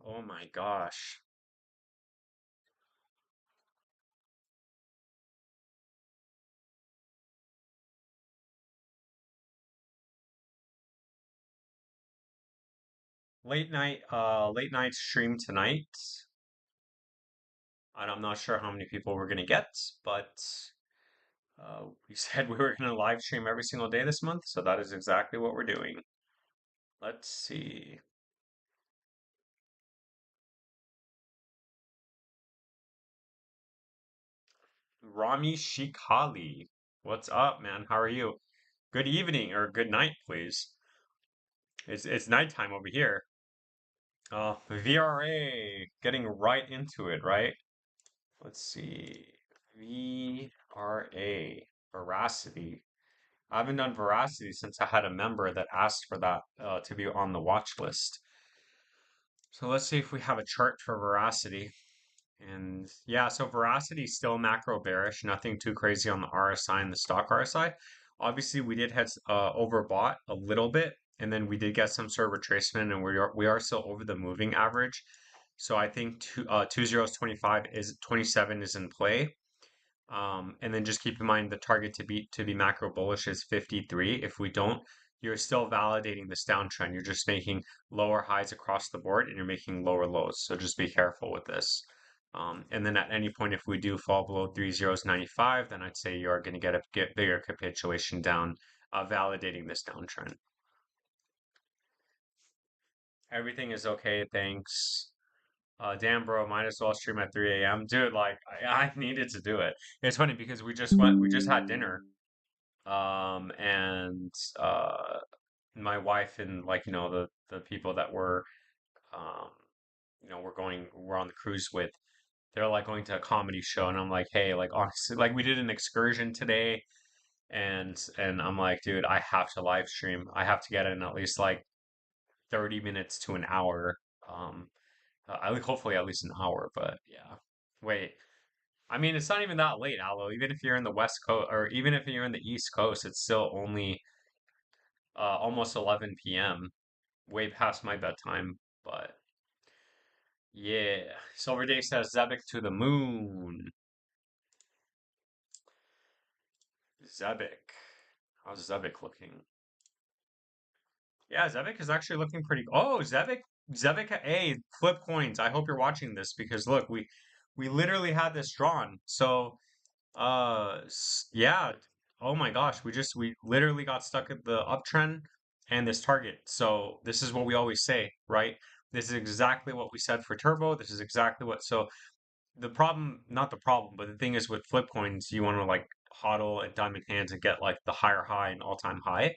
Oh my gosh. Late night stream tonight. And I'm not sure how many people we're gonna get, but we said we were gonna live stream every single day this month, so that is exactly what we're doing. Let's see. Rami Shikali. What's up, man? How are you? Good evening or good night, please. It's nighttime over here. VRA, getting right into it, right? Let's see. VRA, Veracity. I haven't done Veracity since I had a member that asked for that to be on the watch list. So let's see if we have a chart for Veracity. And yeah, so Veracity still macro bearish, nothing too crazy on the RSI and the stock RSI. Obviously, we did have overbought a little bit, and then we did get some sort of retracement, and we are still over the moving average. So I think 2025 is 27 is in play. And then just keep in mind the target to be macro bullish is 53. If we don't, you're still validating this downtrend. You're just making lower highs across the board and you're making lower lows. So just be careful with this. And then at any point, if we do fall below 3095, then I'd say you are going to get bigger capitulation down, validating this downtrend. Everything is okay, thanks. Damn, bro, might as well stream at 3 a.m. Dude, like, I needed to do it. It's funny because we just had dinner. And my wife and like, the people that um, we're on the cruise with, they're like going to a comedy show. And I'm like, hey, like, honestly, like, we did an excursion today. And I'm like, dude, I have to live stream. I have to get in at least like 30 minutes to an hour. Um, I think hopefully at least an hour, but yeah. Wait, I mean, it's not even that late, Aloe. Even if you're in the West Coast, or even if you're in the East Coast, it's still only almost 11 p.m. Way past my bedtime. But yeah, Silver Day says Zebek to the moon. Zebek, how's Zebek looking? Yeah, Zebek is actually looking pretty. Oh, Zebek. Hey, flip coins. I hope you're watching this because look, we literally had this drawn. So yeah. Oh my gosh, we literally got stuck at the uptrend and this target. So this is what we always say, right? This is exactly what we said for Turbo. This is exactly what. So the problem, not the problem, but the thing is with flip coins, you want to like hodl and diamond hands and get like the higher high and all-time high.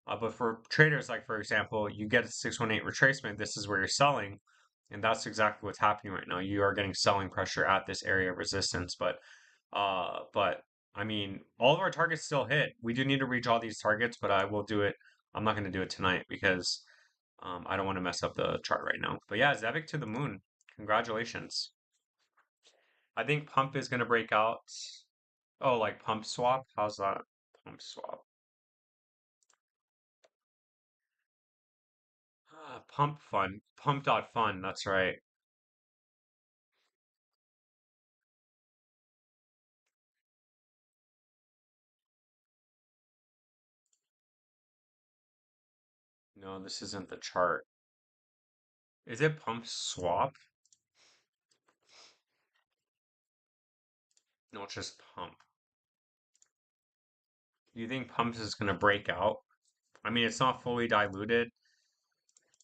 But for traders, like for example, you get a 618 retracement, this is where you're selling, and that's exactly what's happening right now. You are getting selling pressure at this area of resistance, but I mean, all of our targets still hit. We do need to reach all these targets, but I will do it. I'm not going to do it tonight because I don't want to mess up the chart right now. But yeah, Zebik to the moon. Congratulations. I think pump is going to break out. Oh, like pump swap? How's that? Pump swap. Pump fun. Pump dot fun. That's right. No, this isn't the chart. Is it pump swap? No, it's just pump. Do you think pumps is going to break out? I mean, it's not fully diluted,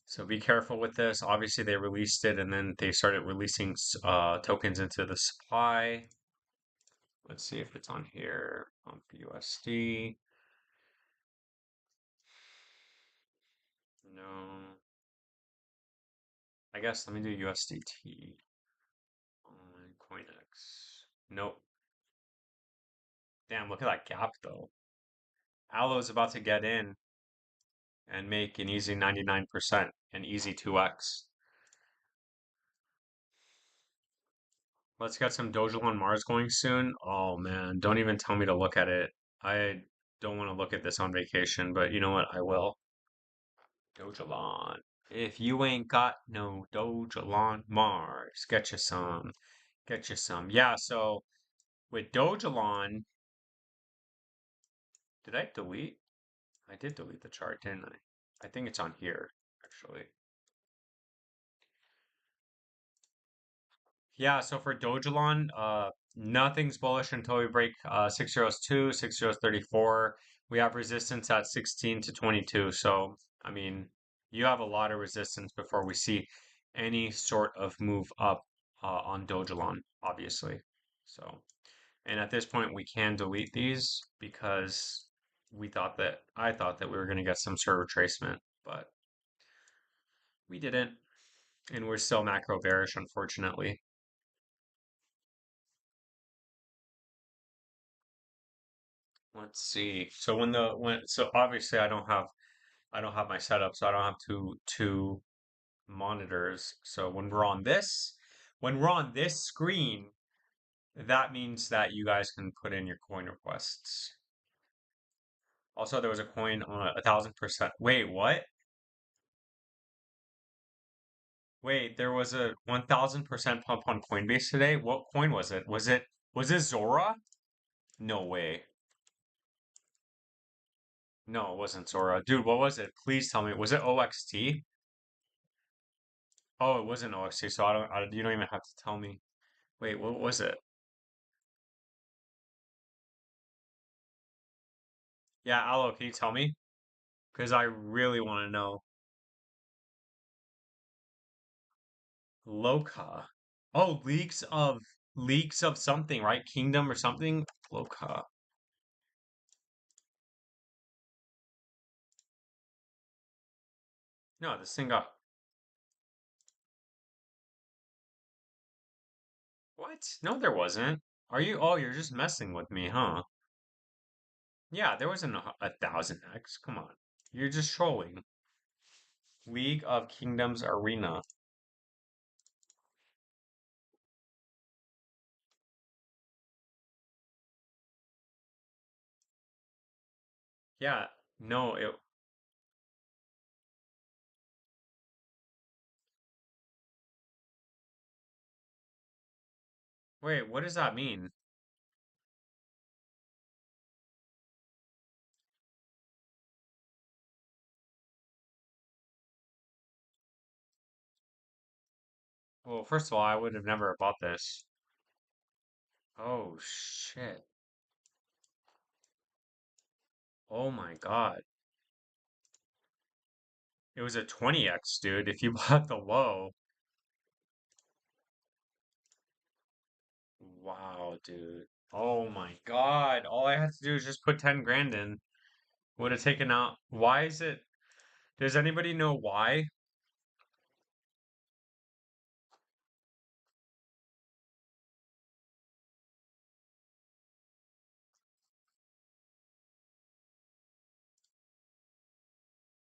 so be careful with this. Obviously, they released it and then they started releasing tokens into the supply. Let's see if it's on here. Pump USD. No. I guess let me do USDT on CoinEx. Nope. Damn, look at that gap though. Aloe's about to get in and make an easy 99%, an easy 2x. Let's get some Doge on Mars going soon. Oh man, don't even tell me to look at it. I don't want to look at this on vacation, but you know what? I will. Dogelon. If you ain't got no Doge on Mars, get you some. Get you some. Yeah, so with Dogelon, did I delete? I did delete the chart, didn't I? I think it's on here, actually. Yeah, so for Dogelon, nothing's bullish until we break 602, 6 We have resistance at 16 to 22. So, I mean, you have a lot of resistance before we see any sort of move up on Dogelon, obviously. So, and at this point, we can delete these because I thought that we were going to get some sort of retracement, but we didn't. And we're still macro bearish, unfortunately. Let's see. So so obviously I don't have my setup, so I don't have two monitors. So when we're on this screen, that means that you guys can put in your coin requests. Also, there was a coin on 1,000%. Wait, what? Wait, there was a 1,000% pump on Coinbase today. What coin was it? Was it Zora? No way. No, it wasn't Zora. Dude, what was it? Please tell me. Was it OXT? Oh, it wasn't OXT, so you don't even have to tell me. Wait, what was it? Yeah, Aloe, can you tell me? Because I really want to know. Loca. Oh, leaks of something, right? Kingdom or something? Loca. No, this thing got what? No, there wasn't. Are you? Oh, you're just messing with me, huh? Yeah, there wasn't a 1,000x. Come on. You're just trolling. League of Kingdoms Arena. Yeah, no, wait, what does that mean? Well, first of all, I would have never bought this. Oh, shit. Oh my God. It was a 20x, dude. If you bought the low, wow, dude. Oh my God. All I had to do is just put 10 grand in. Would have taken out. Why is it? Does anybody know why?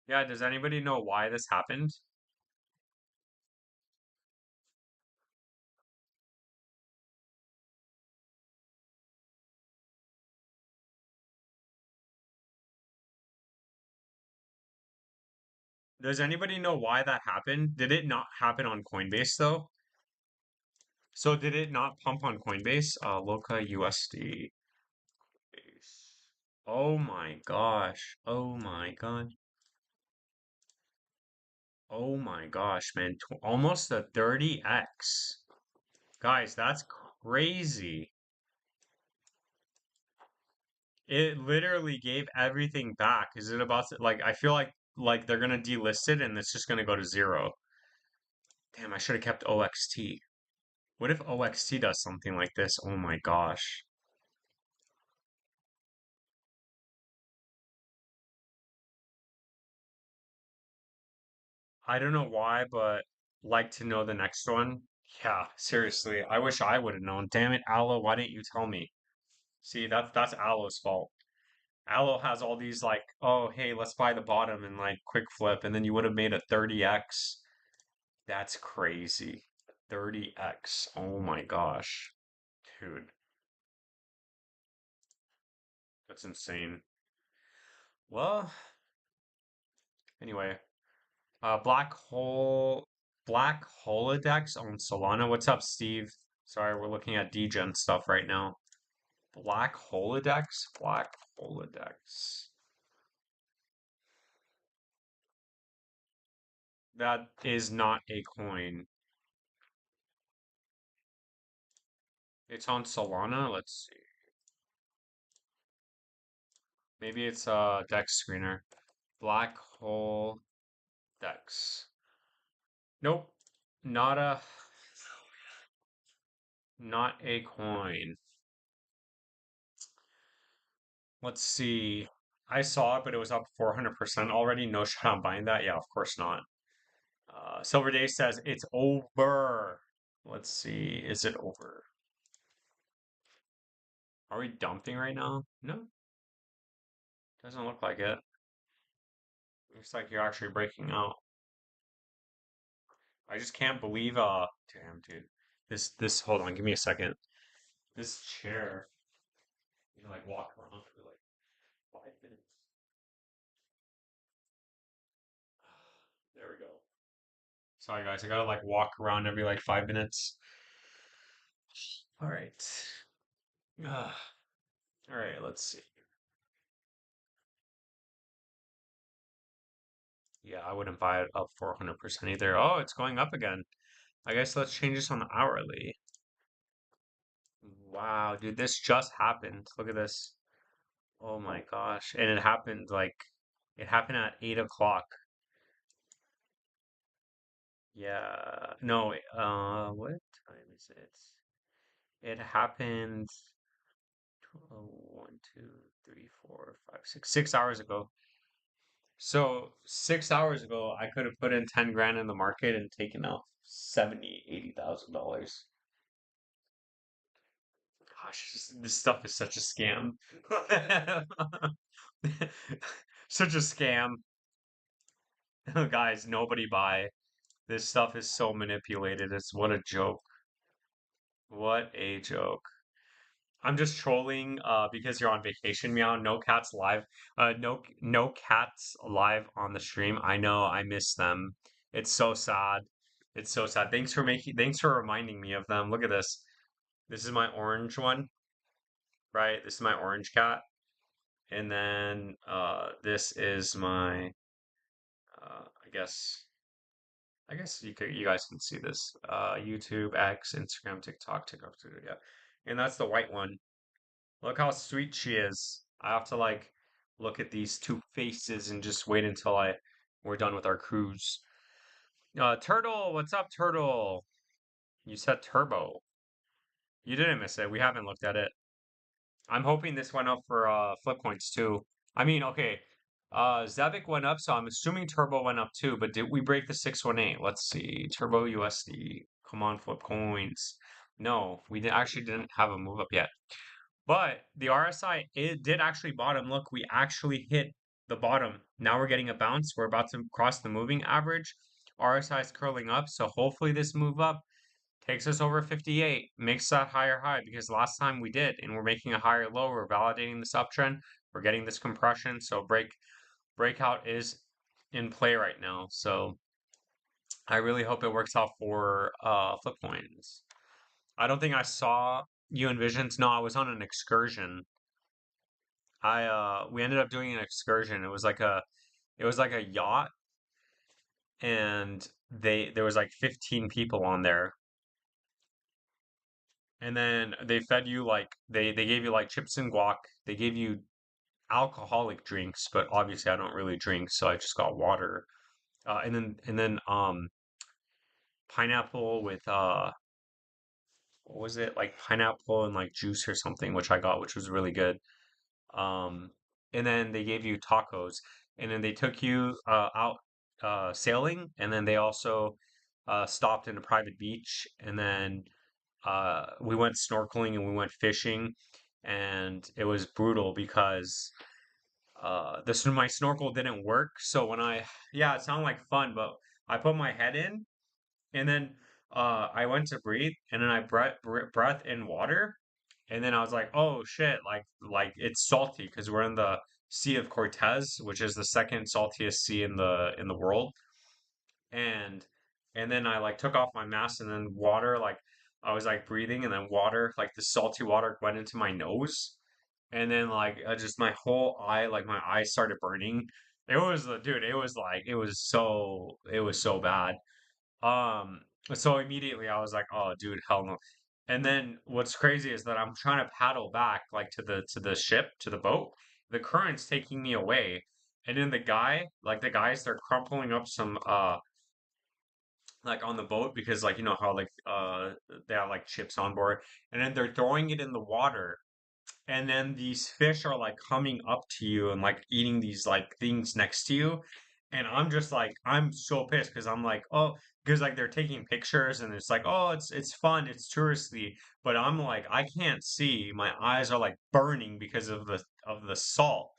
Yeah, does anybody know why this happened? Does anybody know why that happened? Did it not happen on Coinbase though? So did it not pump on Coinbase? Loca USD. Oh my gosh. Oh my God. Oh my gosh, man. Almost a 30x. Guys, that's crazy. It literally gave everything back. Is it about to, like, I feel like they're gonna delist it and it's just gonna go to zero. Damn, I should have kept OXT. What if OXT does something like this? Oh my gosh. I don't know why, but like to know the next one. Yeah, seriously. I wish I would have known. Damn it, Aloe, why didn't you tell me? See, that's Aloe's fault. Aloe has all these like, oh, hey, let's buy the bottom and like quick flip, and then you would have made a 30x. That's crazy. 30x. Oh my gosh. Dude, that's insane. Well, anyway, Black Holodex on Solana. What's up, Steve? Sorry, we're looking at degen stuff right now. Black Holodex? Black Holodex. That is not a coin. It's on Solana. Let's see. Maybe it's a Dex screener. Black Hole Dex. Nope. Not a not a coin. Let's see. I saw it, but it was up 400% already. No shot I'm buying that. Yeah, of course not. Silver Day says it's over. Let's see. Is it over? Are we dumping right now? No, doesn't look like it. Looks like you're actually breaking out. I just can't believe damn dude. This hold on, give me a second. This chair, you can like walk around for like 5 minutes. There we go. Sorry guys, I gotta like walk around every like 5 minutes. All right. All right, let's see. Yeah, I wouldn't buy it up 400% either. Oh, it's going up again. I guess let's change this on the hourly. Wow, dude, this just happened. Look at this. Oh my gosh. And it happened like it happened at 8 o'clock. Yeah. No, what time is it? It happened 1, 2, 3, 4, 5, 6, 6 hours ago. So 6 hours ago, I could have put in 10 grand in the market and taken out 70, $80,000. Gosh, this stuff is such a scam. Such a scam. Guys, nobody buy. This stuff is so manipulated. It's what a joke. What a joke. I'm just trolling because you're on vacation, meow. No cats live. No cats live on the stream. I know, I miss them. It's so sad. It's so sad. Thanks for reminding me of them. Look at this. This is my orange one, right? This is my orange cat. And then this is my I guess you guys can see this. YouTube, X, Instagram, TikTok, Twitter, yeah. And that's the white one. Look how sweet she is. I have to like look at these two faces and just wait until we're done with our cruise. Turtle, what's up, Turtle? You said turbo. You didn't miss it. We haven't looked at it. I'm hoping this went up for flip coins too. I mean, okay. Zabbik went up, so I'm assuming Turbo went up too, but did we break the 618? Let's see. Turbo USD. Come on, flip coins. No, actually didn't have a move up yet. But the RSI, it did actually bottom. Look, we actually hit the bottom. Now we're getting a bounce. We're about to cross the moving average. RSI is curling up, so hopefully this move up takes us over 58, makes that higher high because last time we did, and we're making a higher low. We're validating this uptrend. We're getting this compression, so breakout is in play right now. So I really hope it works out for flip coins. I don't think I saw you in Visions. No, I was on an excursion. We ended up doing an excursion. It was like a yacht, and there was like 15 people on there. And then they fed you like they gave you like chips and guac. They gave you alcoholic drinks, but obviously I don't really drink, so I just got water. And then pineapple with what was it? Like pineapple and like juice or something, which I got, which was really good. Um, and then they gave you tacos, and then they took you out sailing, and then they also stopped in a private beach, and then we went snorkeling and we went fishing, and it was brutal because this my snorkel didn't work. So yeah, it sounded like fun, but I put my head in, and then I went to breathe, and then I breath in water, and then I was like, oh shit, like it's salty because we're in the Sea of Cortez, which is the second saltiest sea in the world. and and then I like took off my mask, and then water like I was like breathing, and then water like the salty water went into my nose, and then like just my whole eye, like my eyes started burning. It was dude, it was like it was so bad. Um, so immediately I was like, oh, dude, hell no. And then what's crazy is that I'm trying to paddle back like to the ship, to the boat. The current's taking me away. And then the guys, they're crumpling up some like on the boat because like you know how like they have like chips on board, and then they're throwing it in the water, and then these fish are like coming up to you and like eating these like things next to you, and I'm just like I'm so pissed because I'm like, oh, because like they're taking pictures and it's like, oh, it's fun, it's touristy, but I'm like I can't see, my eyes are like burning because of the salt.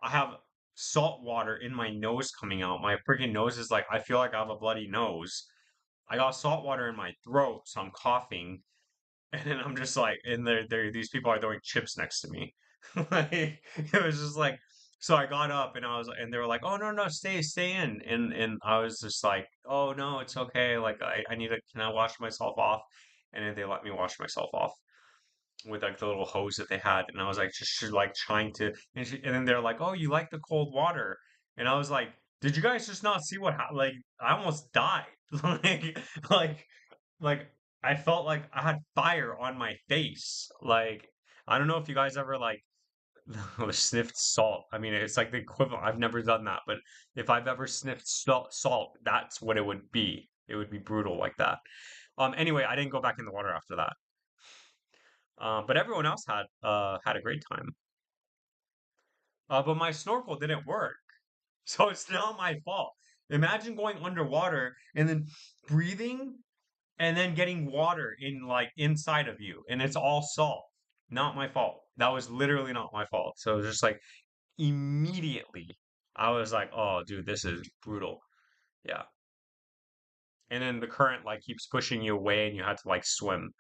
I have salt water in my nose coming out. My freaking nose is like I feel like I have a bloody nose. I got salt water in my throat, so I'm coughing. And then I'm just like, and these people are throwing chips next to me. Like, it was just like, so I got up and and they were like, oh, no, no, stay in. And I was just like, oh, no, it's okay. Like, I need to, can I wash myself off? And then they let me wash myself off with like the little hose that they had. And I was like, just like trying to, and then they're like, oh, you like the cold water? And I was like, did you guys just not see what happened? Like, I almost died. Like, like, like I felt like I had fire on my face. Like I don't know if you guys ever like sniffed salt. I mean, it's like the equivalent. I've never done that, but if I've ever sniffed salt, that's what it would be. It would be brutal like that. Anyway, I didn't go back in the water after that. But everyone else had a great time. But my snorkel didn't work, so it's not my fault. Imagine going underwater and then breathing and then getting water in like inside of you, and it's all salt. Not my fault. That was literally not my fault. So it was just like immediately I was like, oh dude, this is brutal. Yeah. And then the current like keeps pushing you away and you had to like swim.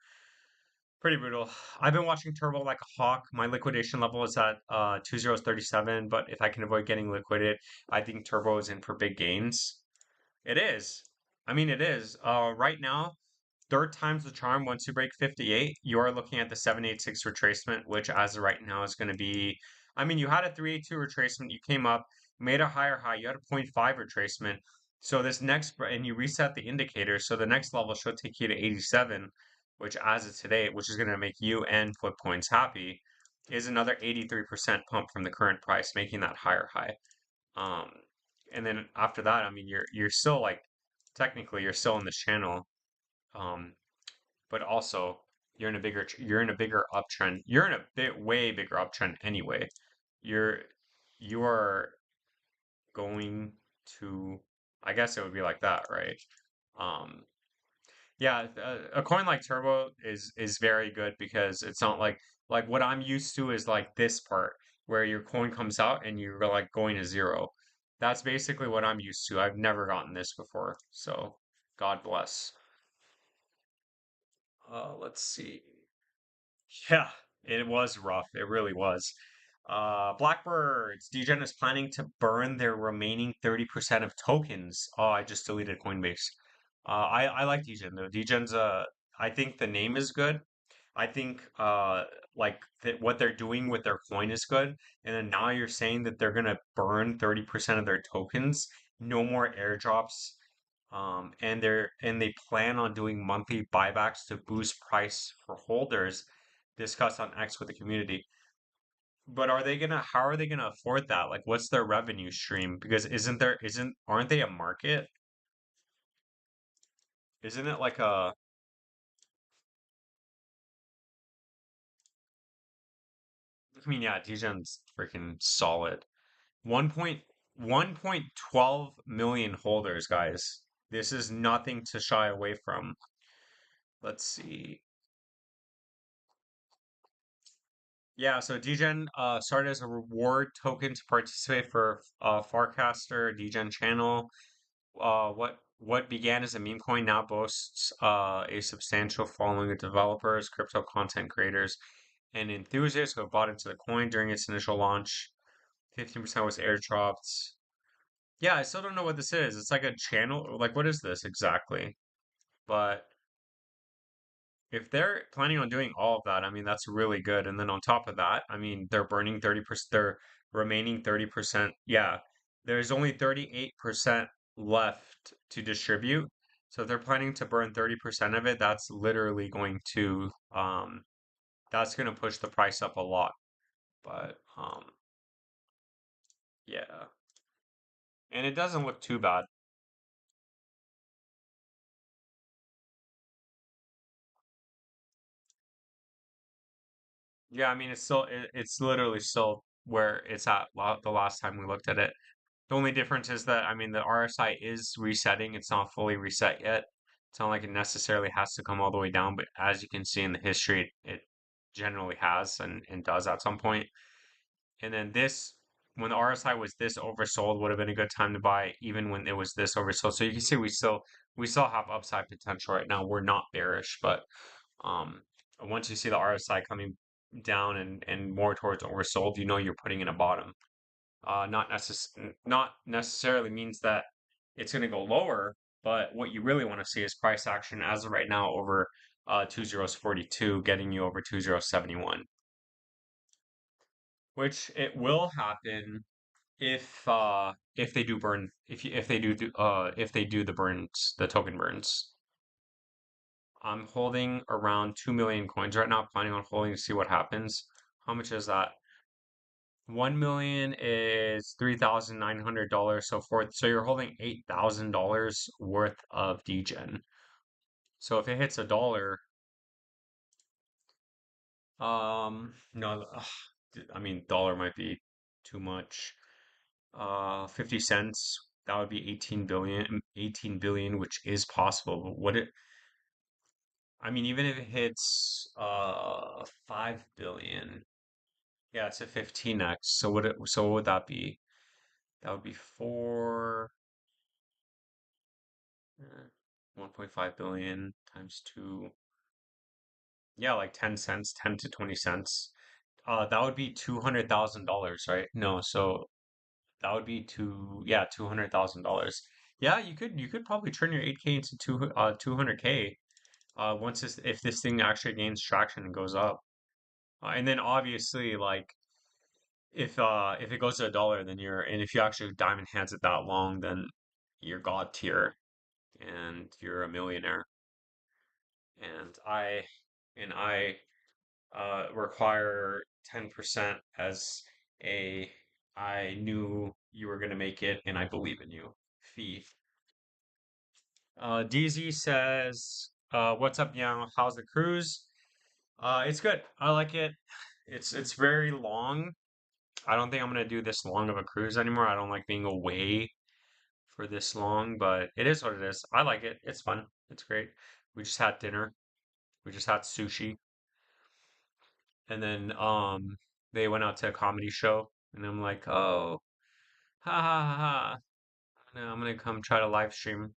Pretty brutal. I've been watching Turbo like a hawk. My liquidation level is at 2037, but if I can avoid getting liquidated, I think Turbo is in for big gains. It is. I mean, it is. Right now, third time's the charm. Once you break 58, you are looking at the 786 retracement, which as of right now is going to be, I mean, you had a 382 retracement, you came up, made a higher high, you had a zero point 0.5 retracement. So this next, and you reset the indicator. So the next level should take you to 87, which as of today, which is going to make you and flip coins happy, is another 83% pump from the current price, making that higher high. Um, and then after that, I mean, you're still like, technically, you're still in this channel. Um, but also you're in a bigger uptrend. You're in a bit way bigger uptrend anyway. You're you are going to, I guess it would be like that, right? Um, yeah, a coin like Turbo is very good because it's not like what I'm used to is like this part where your coin comes out and you're like going to zero. That's basically what I'm used to. I've never gotten this before, so God bless. Let's see. Yeah, it was rough. It really was. Blackbirds. Degen is planning to burn their remaining 30% of tokens. Oh, I just deleted Coinbase. I like Degen though. Degen's I think the name is good. I think like that what they're doing with their coin is good. And then now you're saying that they're gonna burn 30% of their tokens. No more airdrops. And they plan on doing monthly buybacks to boost price for holders, discussed on X with the community. But how are they gonna afford that? Like, what's their revenue stream? Because aren't they a market? Isn't it like I mean, yeah, Degen's freaking solid. 1.1.12 million holders, guys. This is nothing to shy away from. Let's see. Yeah, so Degen started as a reward token to participate for Farcaster Degen channel. What began as a meme coin now boasts a substantial following of developers, crypto content creators, and enthusiasts who have bought into the coin during its initial launch. 15% was airdropped. Yeah, I still don't know what this is. It's like a channel. Like, what is this exactly? But if they're planning on doing all of that, I mean, that's really good. And then on top of that, I mean, they're burning 30%, they're remaining 30%. Yeah, there's only 38% left to distribute. So if they're planning to burn 30% of it, that's literally going to, that's going to push the price up a lot. But, yeah. And it doesn't look too bad. Yeah, I mean, it's literally still where it's at the last time we looked at it. The only difference is that, I mean, the RSI is resetting. It's not fully reset yet. It's not like it necessarily has to come all the way down, but as you can see in the history, it generally has and does at some point. And then this, when the RSI was this oversold, would have been a good time to buy, even when it was this oversold. So you can see we still have upside potential right now. We're not bearish, but um, once you see the RSI coming down and more towards oversold, you know you're putting in a bottom. Not necessarily means that it's going to go lower, but what you really want to see is price action as of right now over 2042, getting you over 2071, which it will happen if they do burn if they if they do the burns, the token burns. I'm holding around 2 million coins right now, planning on holding to see what happens. How much is that? 1 million is $3,900. So you're holding $8,000 worth of degen. So if it hits a dollar, no, I mean, dollar might be too much. 50 cents, that would be 18 billion, which is possible. But I mean, even if it hits, 5 billion, yeah, it's a 15x. So what would that be? That would be four. 1.5 billion times two. Yeah, like 10 cents, 10 to 20 cents. That would be $200,000, right? No, so that would be yeah, $200,000. Yeah, you could probably turn your 8K into 200K once if this thing actually gains traction and goes up. And then obviously like if it goes to a dollar, then and if you actually diamond hands it that long, then you're god tier and you're a millionaire. And I require 10% as a I knew you were gonna make it and I believe in you fee. DZ says, "What's up, Yang? How's the cruise? It's good. I like it. It's very long. I don't think I'm gonna do this long of a cruise anymore. I don't like being away for this long, but it is what it is. I like it. It's fun. It's great. We just had dinner. We just had sushi. And then they went out to a comedy show and I'm like, oh, ha ha ha ha. I'm gonna come try to live stream.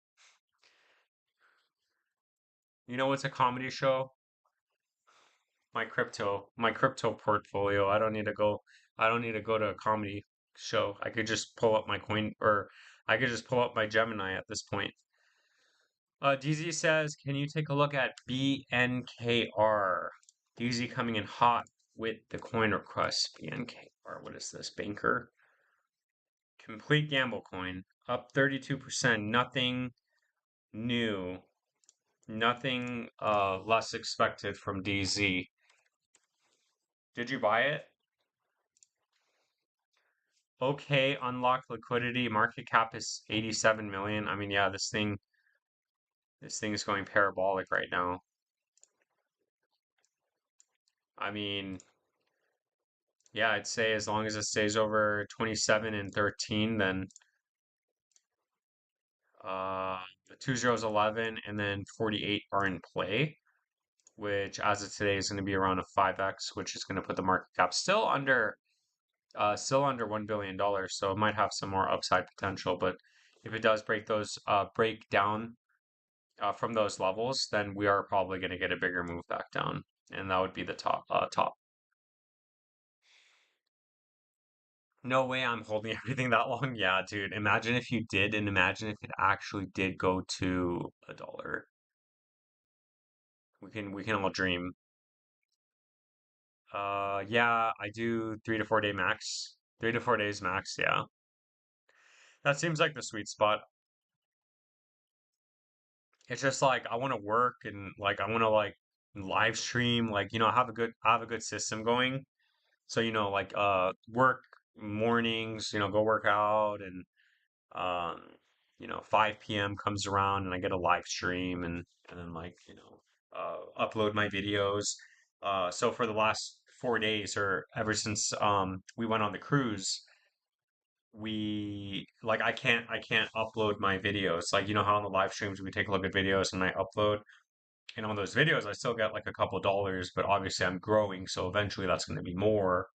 You know what's a comedy show? My crypto portfolio. I don't need to go to a comedy show. I could just pull up my coin or I could just pull up my Gemini at this point. DZ says, can you take a look at BNKR? DZ coming in hot with the coin request. BNKR, what is this? Banker? Complete gamble coin, up 32%. Nothing new. Nothing less expected from DZ. Did you buy it? Okay, unlocked liquidity. Market cap is 87 million. I mean, yeah, this thing is going parabolic right now. I mean, yeah, I'd say as long as it stays over 27 and 13, then uh the 2011 and then 48 are in play, which as of today is going to be around a 5x, which is going to put the market cap still under $1 billion. So it might have some more upside potential, but if it does break down from those levels, then we are probably going to get a bigger move back down, and that would be the top. No way I'm holding everything that long. Yeah, dude. Imagine if you did, and imagine if it actually did go to $1. We can all dream. Yeah, I do 3 to 4 day max. 3 to 4 days max, yeah. That seems like the sweet spot. It's just like I want to work and like I want to like live stream, like have a good system going. So like work mornings, go work out and um 5 p.m. comes around and I get a live stream and then like upload my videos. So for the last 4 days or ever since we went on the cruise, we like I can't upload my videos. Like how on the live streams we take a look at videos and I upload, and on those videos I still get like a couple dollars, but obviously I'm growing, so eventually that's going to be more.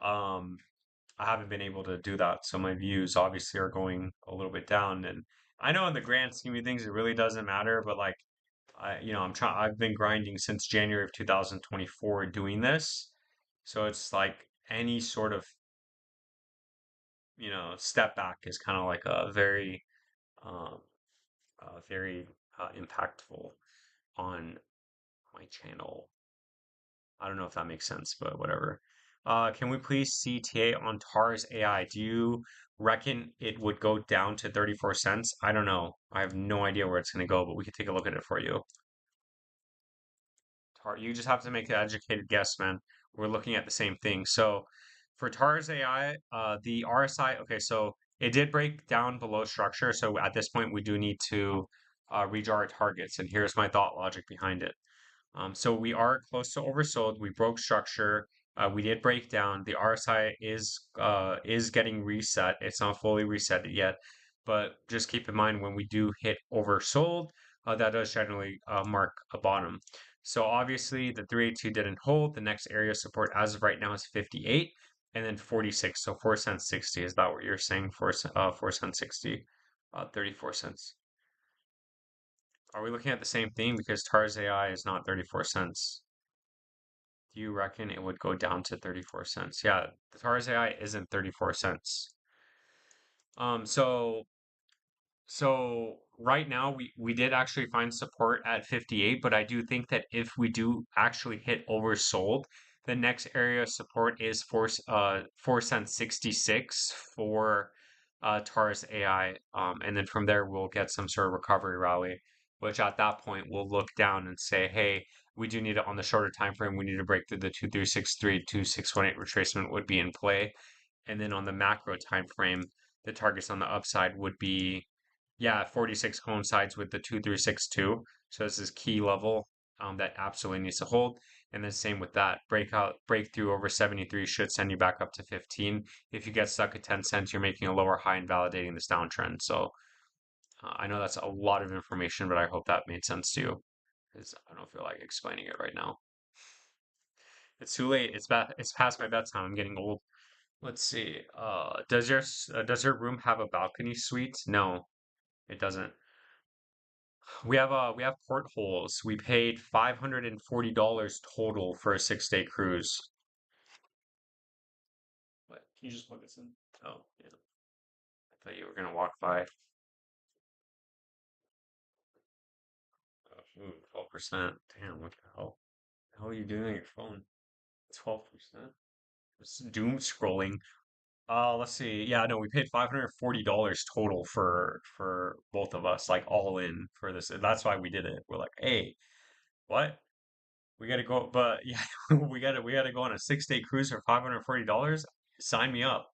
Um, I haven't been able to do that, so my views obviously are going a little bit down. And I know in the grand scheme of things it really doesn't matter, but like I've been grinding since January of 2024 doing this. So it's like any sort of, step back is kind of like um very impactful on my channel. I don't know if that makes sense, but whatever. Can we please see TA on TAR's AI? Do you reckon it would go down to 34 cents? I don't know. I have no idea where it's going to go, but we could take a look at it for you. TAR, you just have to make an educated guess, man. We're looking at the same thing. So for TAR's AI, the RSI, okay, so it did break down below structure. So at this point, we do need to redraw our targets. And here's my thought logic behind it. So we are close to oversold. We broke structure. We did break down. The RSI is getting reset. It's not fully reset yet, but just keep in mind when we do hit oversold, that does generally mark a bottom. So obviously the 382 didn't hold. The next area of support as of right now is 58 and then 46. So 4 cents 60. Is that what you're saying? 4 cents 60, 34 cents. Are we looking at the same thing? Because TARS AI is not 34 cents. Do you reckon it would go down to 34 cents? Yeah, the TARS AI isn't 34 cents. Um, so so right now we did actually find support at 58, but I do think that if we do actually hit oversold, the next area of support is 4 cents 66 for TARS AI. And then from there we'll get some sort of recovery rally, which at that point we'll look down and say, hey, we do need it on the shorter time frame. We need to break through the 2363, 2618 retracement would be in play. And then on the macro time frame, the targets on the upside would be, yeah, 46 coincides with the 2362. So this is key level that absolutely needs to hold. And then same with that breakthrough over 73 should send you back up to 15. If you get stuck at 10 cents, you're making a lower high and validating this downtrend. So I know that's a lot of information, but I hope that made sense to you because I don't feel like explaining it right now. It's too late. It's past my bedtime. I'm getting old. Let's see. Does your room have a balcony suite? No, it doesn't. We have portholes. We paid $540 total for a 6 day cruise. What? Can you just plug this in? Oh, yeah. I thought you were gonna walk by. Oh, ooh, 12%. Damn, what the hell? The hell are you doing on your phone? 12%. It's doom scrolling. Let's see. Yeah, no, we paid $540 total for both of us, like all in for this. And that's why we did it. We're like, hey, what? We gotta go, but yeah, we gotta go on a 6 day cruise for $540. Sign me up.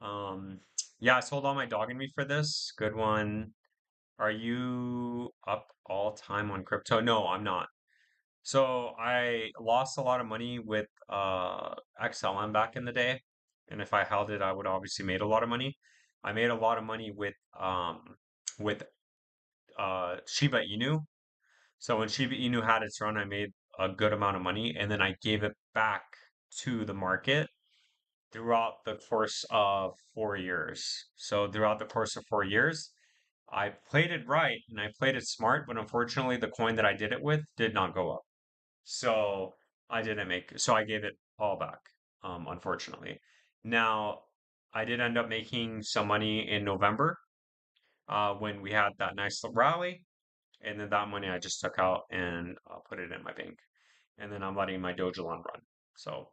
Um, yeah, I sold all my dog and me for this. Good one. Are you up all time on crypto? No, I'm not. So I lost a lot of money with XLM back in the day, and if I held it, I would obviously made a lot of money. I made a lot of money with Shiba Inu. So when Shiba Inu had its run, I made a good amount of money, and then I gave it back to the market throughout the course of 4 years. So throughout the course of 4 years, I played it right and I played it smart, but unfortunately, the coin that I did it with did not go up. So I didn't make, so I gave it all back, unfortunately. Now, I did end up making some money in November, when we had that nice rally, and then that money I just took out and put it in my bank, and then I'm letting my Doge run. So,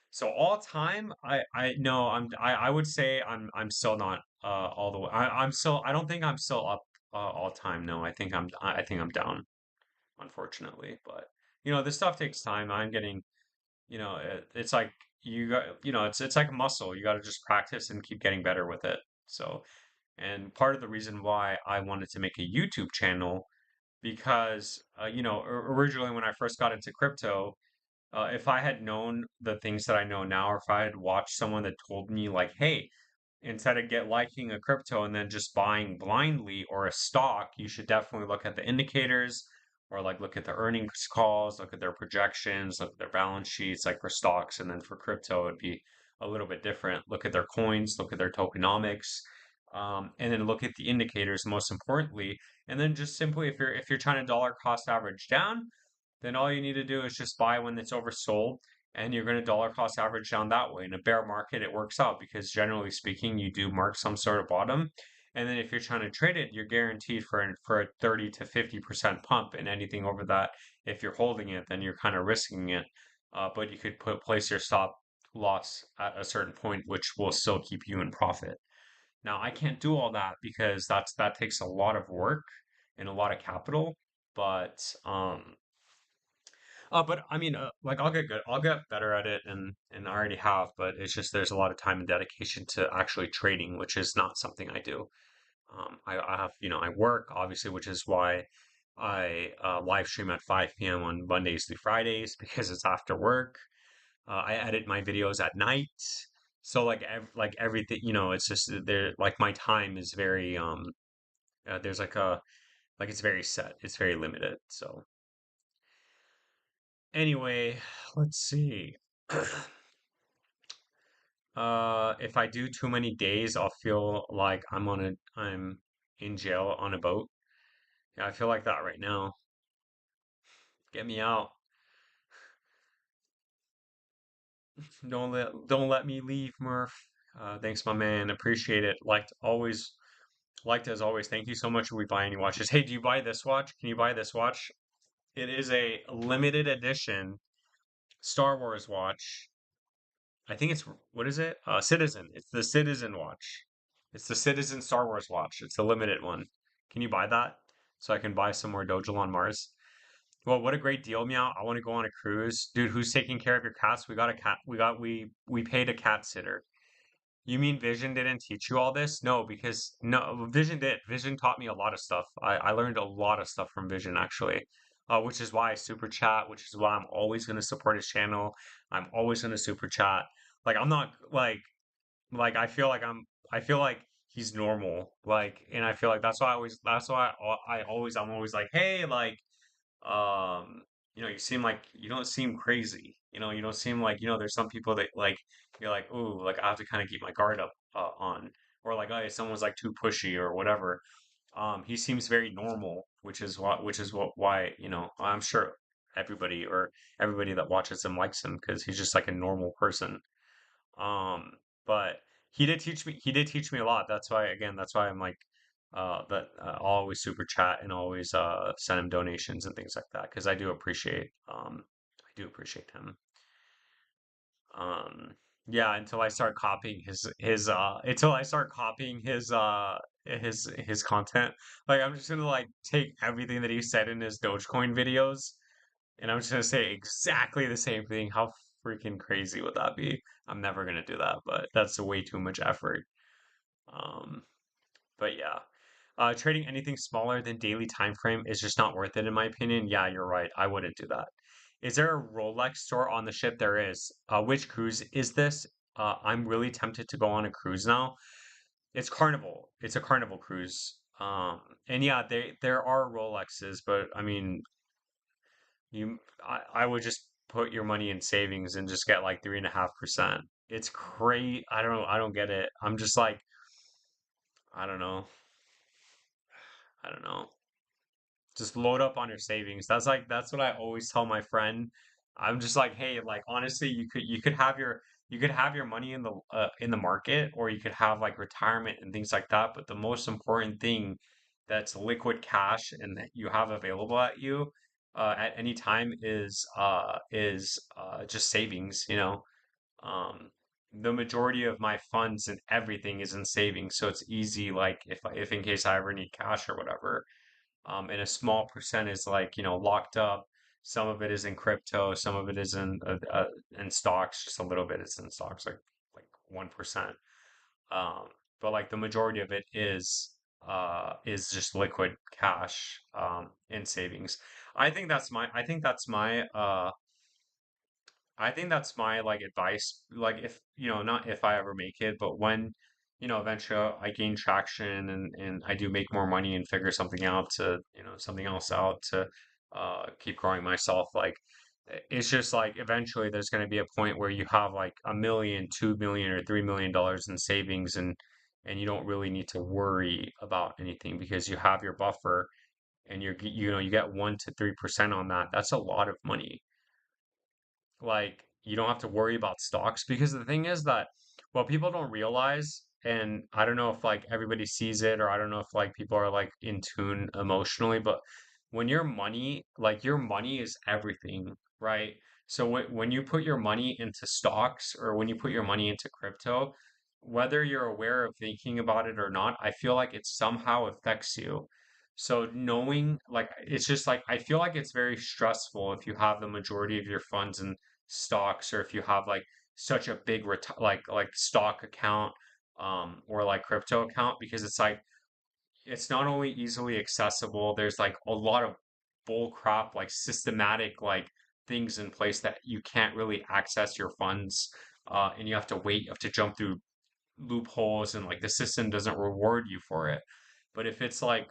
so all time, I no, I would say I'm still not all the way. I'm still I don't think I'm still up all time. No, I think I'm down, unfortunately. But this stuff takes time. I'm getting it's like you got it's like a muscle. You got to just practice and keep getting better with it. So, and part of the reason why I wanted to make a YouTube channel, because originally when I first got into crypto, if I had known the things that I know now, or if I had watched someone that told me like, hey, instead of get liking a crypto and then just buying blindly or a stock, you should definitely look at the indicators, or like look at the earnings calls, look at their projections, look at their balance sheets, like for stocks. And then for crypto, it'd be a little bit different. Look at their coins, look at their tokenomics, and then look at the indicators most importantly. And then just simply, if you're trying to dollar cost average down, then all you need to do is just buy when it's oversold, and you're going to dollar cost average down that way. In a bear market, it works out because generally speaking, you do mark some sort of bottom. And then if you're trying to trade it, you're guaranteed for a 30 to 50% pump, and anything over that, if you're holding it, then you're kind of risking it. But you could place your stop loss at a certain point, which will still keep you in profit. Now, I can't do all that because that takes a lot of work and a lot of capital. But I mean, like I'll get better at it, and I already have. But it's just there's a lot of time and dedication to actually trading, which is not something I do. I have, I work obviously, which is why I live stream at 5 p.m. on Mondays through Fridays because it's after work. I edit my videos at night, so like everything, it's just there. Like my time is very there's like it's very set, it's very limited. So anyway, let's see. If I do too many days, I'll feel like I'm in jail on a boat. Yeah, I feel like that right now. Get me out. Don't let me leave, Murph. Thanks, my man. Appreciate it. Liked as always. Thank you so much for buying any watches. Hey, do you buy this watch? Can you buy this watch? It is a limited edition Star Wars watch. I think it's what is it? Citizen. It's the Citizen watch. It's the Citizen Star Wars watch. It's a limited one. Can you buy that so I can buy some more Doge on Mars? Well, what a great deal, Meow. I want to go on a cruise. Dude, who's taking care of your cats? We got a cat. We paid a cat sitter. You mean Vision didn't teach you all this? No, because no, Vision did. Vision taught me a lot of stuff. I learned a lot of stuff from Vision actually. Which is why I super chat, which is why I'm always going to support his channel. I'm always going to super chat. Like I'm not like I feel like he's normal. Like, and I feel like I'm always like, hey, like you seem like you don't seem crazy. You don't seem like, there's some people that like you're like, ooh, like I have to kind of keep my guard up on, or like, oh, someone's like too pushy or whatever. He seems very normal, which is what why, I'm sure everybody that watches him likes him because he's just like a normal person. But he did teach me a lot. That's why I'm like that I'll always super chat and always send him donations and things like that because I do appreciate him. Um yeah, until I start copying his content. Like I'm just gonna like take everything that he said in his Dogecoin videos, and I'm just gonna say exactly the same thing. How freaking crazy would that be? I'm never gonna do that, but that's way too much effort. Um, but yeah, trading anything smaller than daily time frame is just not worth it, in my opinion. Yeah, you're right. I wouldn't do that. Is there a Rolex store on the ship? There is. Which cruise is this? I'm really tempted to go on a cruise now. It's Carnival. It's a Carnival cruise. And yeah, there are Rolexes, but I mean, I would just put your money in savings and just get like 3.5%. It's great. I don't get it. I'm just like, I don't know. I don't know. Just load up on your savings. That's what I always tell my friend. I'm just like, hey, like honestly, you could have you could have your money in the market, or you could have like retirement and things like that. But the most important thing that's liquid cash and that you have available at you at any time is just savings, you know. Um, the majority of my funds and everything is in savings, so it's easy. Like if in case I ever need cash or whatever, and a small percent is like locked up. Some of it is in crypto, some of it is in stocks. Just a little bit is in stocks, like 1%. Um, but like the majority of it is just liquid cash in savings. I think that's my like advice. Like if not if I ever make it, but when eventually I gain traction and I do make more money and figure something out to something else out to keep growing myself. Like it's just like eventually there's going to be a point where you have like 1 million, 2 million, or $3 million in savings, and you don't really need to worry about anything because you have your buffer, and you get 1 to 3% on that. That's a lot of money. Like you don't have to worry about stocks, because the thing is that what people don't realize, and I don't know if like everybody sees it, or I don't know if like people are like in tune emotionally, but when your money is everything, right? So when you put your money into stocks, or when you put your money into crypto, whether you're aware of thinking about it or not, I feel like it somehow affects you. So knowing, like, it's just like I feel like it's very stressful if you have the majority of your funds in stocks, or if you have like such a big like stock account, or like crypto account, because it's like it's not only easily accessible, there's like a lot of bull crap, like systematic like things in place that you can't really access your funds, and you have to jump through loopholes, and like the system doesn't reward you for it. But if it's like,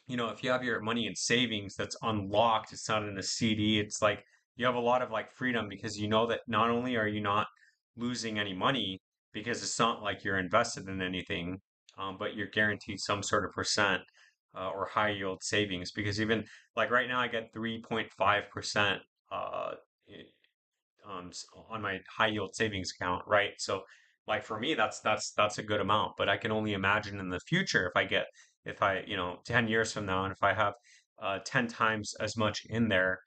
if you have your money in savings that's unlocked, it's not in a CD, it's like you have a lot of like freedom, because you know that not only are you not losing any money, because it's not like you're invested in anything, but you're guaranteed some sort of percent, or high yield savings. Because even like right now, I get 3.5% uh, on my high yield savings account, right? So like for me, that's a good amount. But I can only imagine in the future, if I 10 years from now, and if I have 10 times as much in there,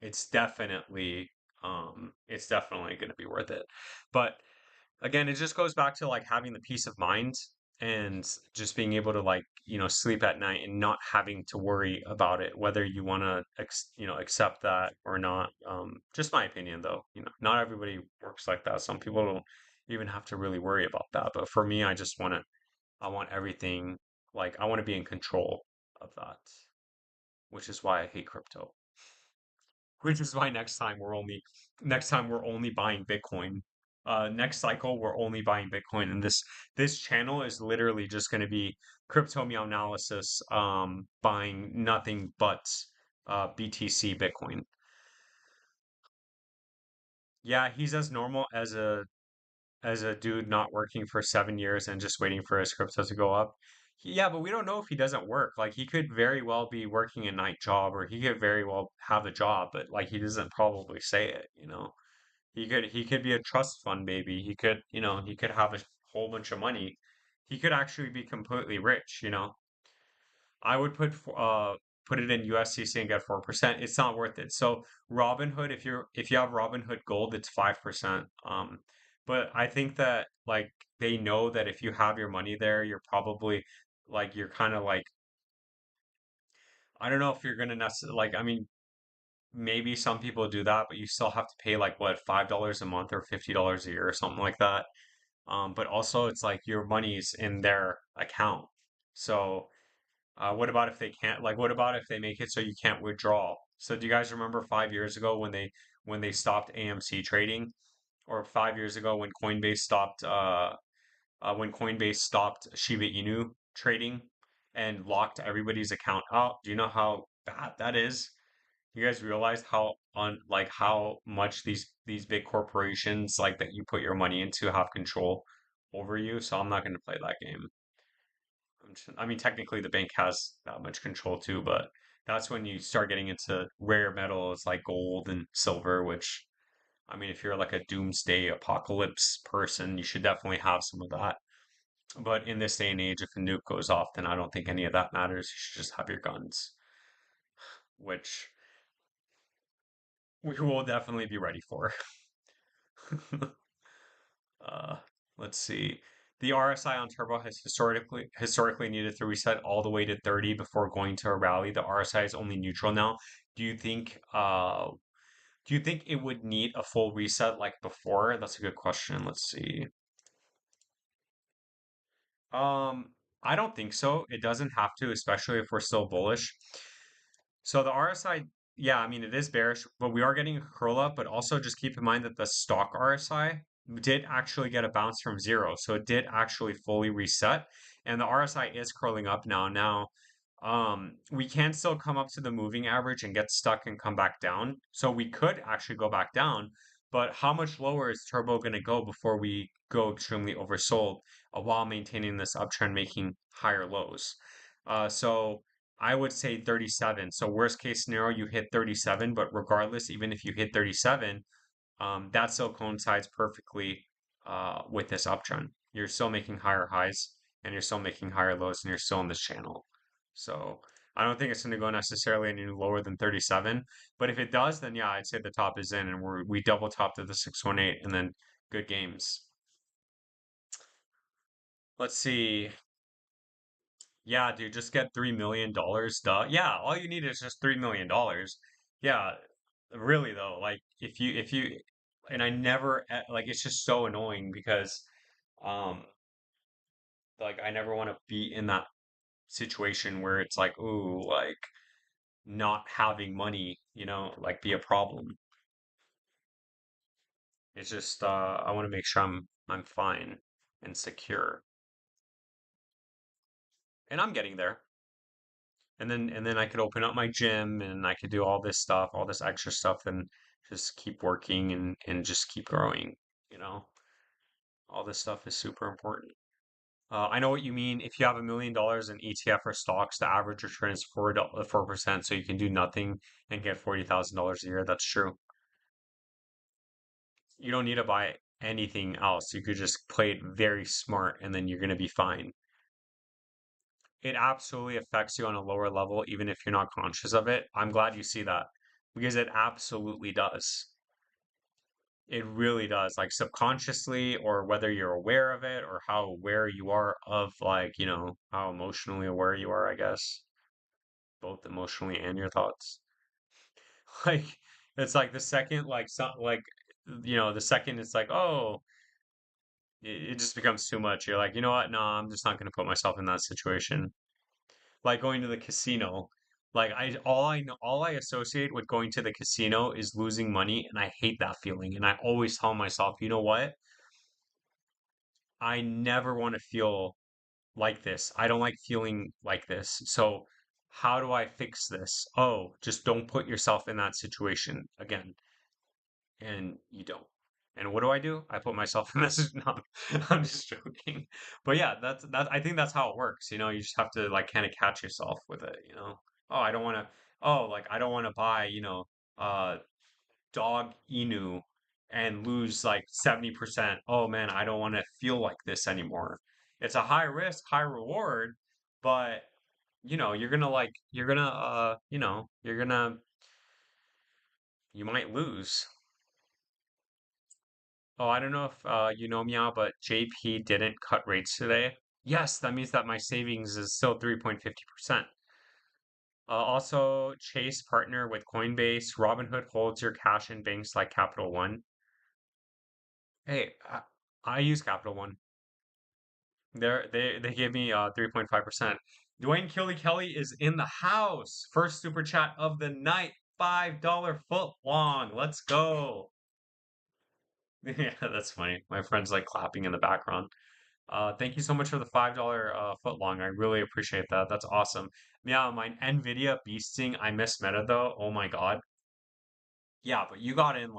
it's definitely going to be worth it. But again, it just goes back to like having the peace of mind, and just being able to like sleep at night and not having to worry about it, whether you want to accept that or not. Just my opinion, though. Not everybody works like that. Some people don't even have to really worry about that, but for me, I want everything, like I want to be in control of that, which is why I hate crypto. Which is why next time we're only buying Bitcoin. Next cycle we're only buying Bitcoin, and this channel is literally just going to be crypto meow analysis, buying nothing but BTC Bitcoin. Yeah, he's as normal as a dude not working for 7 years and just waiting for his crypto to go up. Yeah, but we don't know if he doesn't work. Like he could very well be working a night job, or he could very well have a job, but like he doesn't probably say it. He could be a trust fund baby. He could have a whole bunch of money. He could actually be completely rich. I would put it in USDC and get 4%. It's not worth it. So Robinhood, if you have Robinhood Gold, it's 5%. But I think that like they know that if you have your money there, you're probably like you're kind of like, I don't know if you're gonna necessarily, like, I mean, maybe some people do that, but you still have to pay like what, $5 a month or $50 a year or something like that. But also it's like your money's in their account. So what about if they can't, like, what about if they make it so you can't withdraw? So do you guys remember 5 years ago when they stopped AMC trading, or 5 years ago when Coinbase stopped Shiba Inu trading and locked everybody's account out? Do you know how bad that is? You guys realize how much these big corporations like that you put your money into have control over you? So I'm not going to play that game. I mean, technically the bank has that much control too, but that's when you start getting into rare metals like gold and silver, which I mean, if you're like a doomsday apocalypse person, you should definitely have some of that. But in this day and age, if a nuke goes off, then I don't think any of that matters. You should just have your guns, which we will definitely be ready for. Uh, let's see. The RSI on Turbo has historically needed to reset all the way to 30 before going to a rally. The RSI is only neutral now. Do you think do you think it would need a full reset like before? That's a good question. Let's see. Um, I don't think so. It doesn't have to, especially if we're still bullish. So the RSI, yeah, I mean, it is bearish, but we are getting a curl up, but also just keep in mind that the stock RSI did actually get a bounce from zero. So it did actually fully reset, and the RSI is curling up now. Now, we can still come up to the moving average and get stuck and come back down. So we could actually go back down, but how much lower is Turbo going to go before we go extremely oversold while maintaining this uptrend, making higher lows? So I would say 37. So worst case scenario, you hit 37, but regardless, even if you hit 37, that still coincides perfectly with this uptrend. You're still making higher highs and you're still making higher lows and you're still in this channel. So I don't think it's going to go necessarily any lower than 37. But if it does, then yeah, I'd say the top is in and we double topped at the 618 and then good games. Let's see. Yeah, dude, just get $3 million. Duh. Yeah, all you need is just $3 million. Yeah, really though, like if you and I never like it's just so annoying because um like I never want to be in that situation where it's like, ooh, like not having money, like be a problem. It's just I want to make sure I'm fine and secure. And I'm getting there. And then I could open up my gym and I could do all this stuff, all this extra stuff, and just keep working and just keep growing, you know? All this stuff is super important. I know what you mean. If you have $1 million in ETF or stocks, the average return is 4%, so you can do nothing and get $40,000 a year. That's true. You don't need to buy anything else. You could just play it very smart and then you're going to be fine. It absolutely affects you on a lower level, even if you're not conscious of it. I'm glad you see that because it absolutely does. It really does, like subconsciously, or whether you're aware of it, or how aware you are of, like, how emotionally aware you are, I guess, both emotionally and your thoughts. Like, it's like the second, like, the second it's like, oh, it just becomes too much. You're like, you know what? No, I'm just not going to put myself in that situation. Like going to the casino. Like all I associate with going to the casino is losing money, and I hate that feeling. And I always tell myself, you know what? I never want to feel like this. I don't like feeling like this. So how do I fix this? Oh, just don't put yourself in that situation again. And you don't. And what do? I put myself in this. No, I'm just joking. But yeah, I think that's how it works. You just have to like kind of catch yourself with it. Oh, I don't want to. Oh, like I don't want to buy, dog Inu and lose like 70%. Oh man, I don't want to feel like this anymore. It's a high risk, high reward, but you might lose. Oh, I don't know if you know Meow, but JP didn't cut rates today. Yes, that means that my savings is still 3.50%. Also, Chase partner with Coinbase. Robinhood holds your cash in banks like Capital One. Hey, I use Capital One. They gave me 3.5%. Dwayne Killy Kelly is in the house. First super chat of the night. $5 foot long. Let's go. Yeah, that's funny. My friend's like clapping in the background. Thank you so much for the $5 foot long. I really appreciate that. That's awesome. Yeah, my Nvidia beasting. I miss Meta though. Oh my God. Yeah, but you got in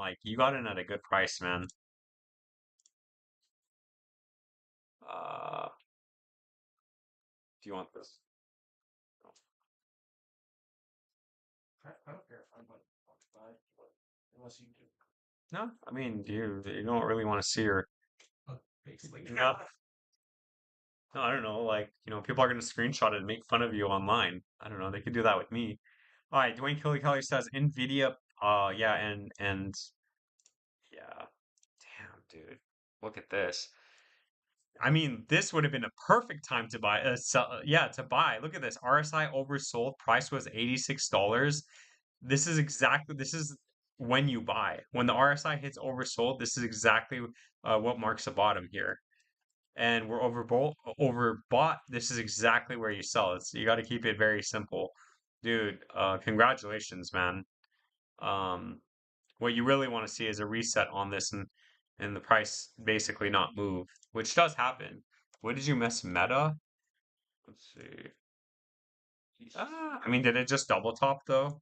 at a good price, man. Uh, do you want this? No. I don't care if I'm going to buy, but unless you do. No, I mean, you don't really want to see her. No, no, I don't know. Like, people are gonna screenshot it and make fun of you online. I don't know. They could do that with me. All right, Dwayne Killy Kelly says Nvidia. Yeah, and yeah. Damn, dude. Look at this. I mean, this would have been a perfect time to buy. Yeah, to buy. Look at this. RSI oversold. Price was $86. This is when you buy. When the RSI hits oversold, this is exactly what marks a bottom here. And we're overbought. This is exactly where you sell it. So you got to keep it very simple. Dude, congratulations, man. Um, what you really want to see is a reset on this and the price basically not move, which does happen. What did you miss? Meta? Let's see. I mean, did it just double top though?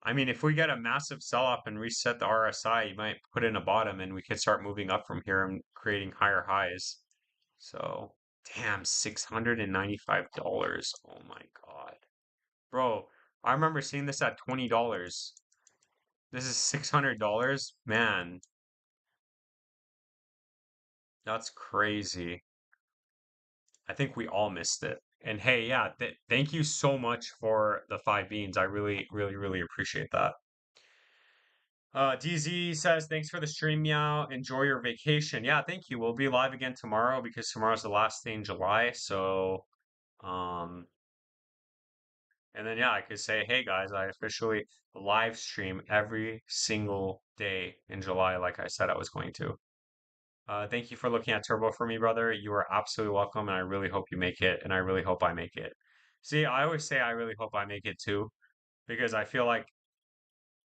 I mean, if we get a massive sell-off and reset the RSI, you might put in a bottom and we could start moving up from here and creating higher highs. So, damn, $695. Oh my God. Bro, I remember seeing this at $20. This is $600. Man, that's crazy. I think we all missed it. And hey, yeah, thank you so much for the 5 beans. I really, really, really appreciate that. DZ says, thanks for the stream, meow. Enjoy your vacation. Yeah, thank you. We'll be live again tomorrow because tomorrow's the last day in July. So, um, and then yeah, I could say, hey guys, I officially live stream every single day in July, like I said I was going to. Thank you for looking at Turbo for me, brother. You are absolutely welcome, and I really hope you make it, and I really hope I make it. See, I always say I really hope I make it too, because I feel like,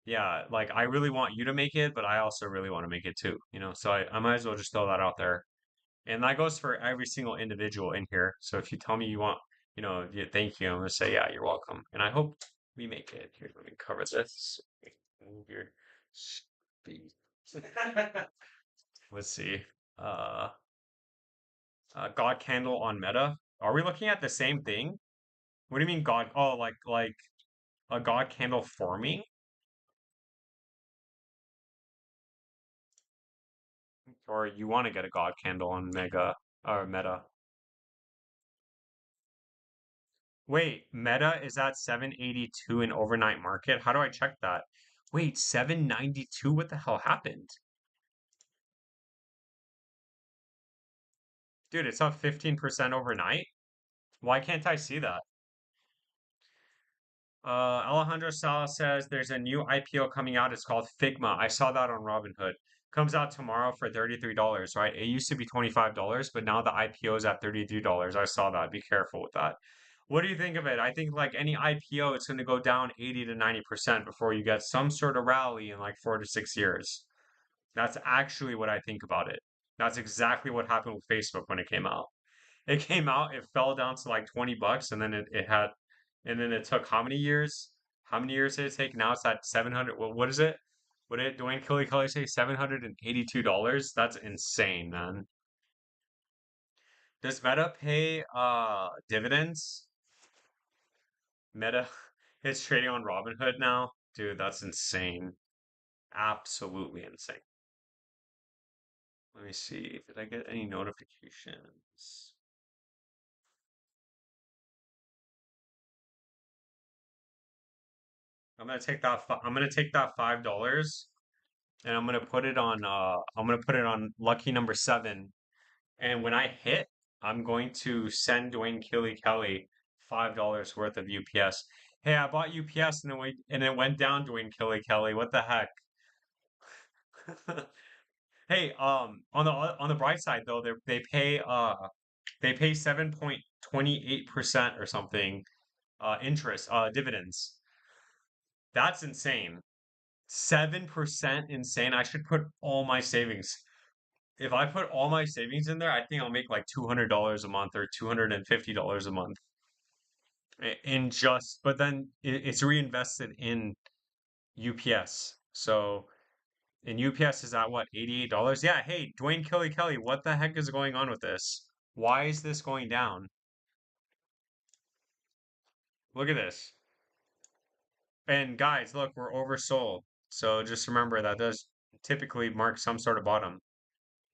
yeah, like I really want you to make it, but I also really want to make it too, So I might as well just throw that out there. And that goes for every single individual in here. So if you tell me you want, yeah, thank you, I'm gonna say, yeah, you're welcome. And I hope we make it. Here, let me cover this. Move your speed. Let's see. Uh, God candle on Meta. Are we looking at the same thing? What do you mean God? Oh, like a God candle forming? Or you want to get a God candle on Mega or Meta? Wait, Meta is at 782 in overnight market. How do I check that? Wait, 792? What the hell happened? Dude, it's up 15% overnight. Why can't I see that? Alejandro Salas says there's a new IPO coming out. It's called Figma. I saw that on Robinhood. Comes out tomorrow for $33, right? It used to be $25, but now the IPO is at $33. I saw that. Be careful with that. What do you think of it? I think like any IPO, it's going to go down 80 to 90% before you get some sort of rally in like 4 to 6 years. That's actually what I think about it. That's exactly what happened with Facebook when it came out. It came out, it fell down to like $20, and then and then it took how many years? How many years did it take? Now it's at 700. Well, what is it? What did Dwayne Kelly say? $782? That's insane, man. Does Meta pay dividends? Meta is trading on Robinhood now? Dude, that's insane. Absolutely insane. Let me see. Did I get any notifications? I'm gonna take that $5 and I'm gonna put it on lucky number 7. And when I hit, I'm going to send Dwayne Kelly $5 worth of UPS. Hey, I bought UPS and it went down, Dwayne Kelly. What the heck? Hey, on the bright side though, they pay 7.28% or something interest dividends. That's insane. 7% insane. I should put all my savings. If I put all my savings in there, I think I'll make like $200 a month or $250 a month but then it's reinvested in UPS. So, and UPS is at what, $88? Yeah, hey, Dwayne Kelly, what the heck is going on with this? Why is this going down? Look at this. And guys, look, we're oversold. So just remember that does typically mark some sort of bottom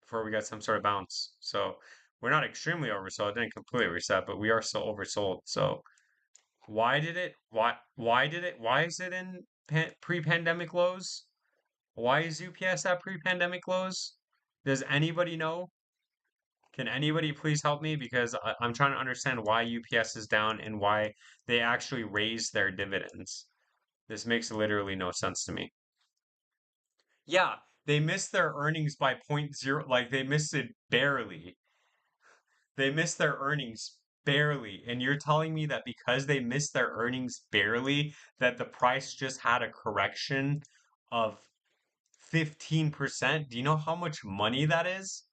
before we get some sort of bounce. So we're not extremely oversold. It didn't completely reset, but we are still oversold. So why is it in pre-pandemic lows? Why is UPS at pre-pandemic lows? Does anybody know? Can anybody please help me? Because I'm trying to understand why UPS is down and why they actually raised their dividends. This makes literally no sense to me. Yeah, they missed their earnings by point zero, like they missed it barely. They missed their earnings barely. And you're telling me that because they missed their earnings barely, that the price just had a correction of 15%? Do you know how much money that is?